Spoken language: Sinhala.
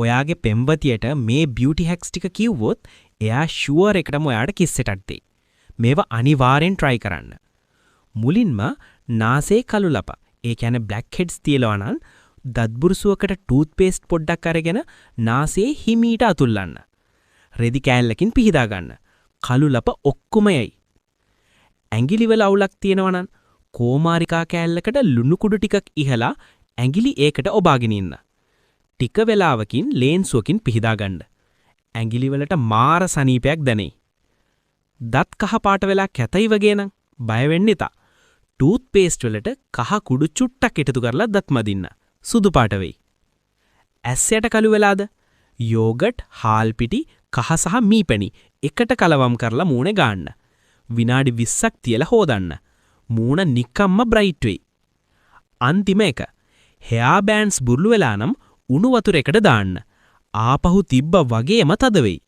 ඔයාගේ පෙම්වතියට මේ බියුටි හැක්ස් ටික කිව්වොත් එයා ෂුවර් එකටම ඔයාට කිස් එකක් දෙයි. මේවා අනිවාර්යෙන් try කරන්න. මුලින්ම නාසයේ කළු ලප. ඒ කියන්නේ black heads තියලා නම් දත්බුරුසුවකට ටූත් පේස්ට් පොඩ්ඩක් අරගෙන නාසයේ හිමීට අතුල්ලන්න. රෙදි කෑල්ලකින් පිහදා ගන්න. කළු ලප ඔක්කොම යයි. ඇඟිලි වල අවුලක් තියෙනවා නම් කෝමාරිකා කෑල්ලකට ලුණු කුඩු ටිකක් ඉහලා ඇඟිලි ඒකට ඔබාගෙන ඉන්න. ටික වෙලාවකින් ලේන්සුවකින් පිහදා ගන්න. ඇඟිලි වලට මාර සනීපයක් දැනෙයි. දත් කහ පාට වෙලා කැතයි වගේ නම් බය වෙන්න එපා. ටූත් පේස්ට් වලට කහ කුඩු චුට්ටක් එකතු කරලා දත් මදින්න. සුදු පාට වෙයි. ඇස් යට කළු වෙලාද? යෝගට්, හාල් පිටි, කහ සහ මීපැණි එකට කලවම් කරලා මූණේ ගාන්න. විනාඩි 20ක් තියලා හොදන්න. මූණ නිකම්ම බ්‍රයිට් වෙයි. අන්තිම එක. හෙයා බෑන්ඩ්ස් බුර්ලු වෙලා නම් උණු වතුර එකට දාන්න. ආපහු තිබ්බ වගේම තද වෙයි.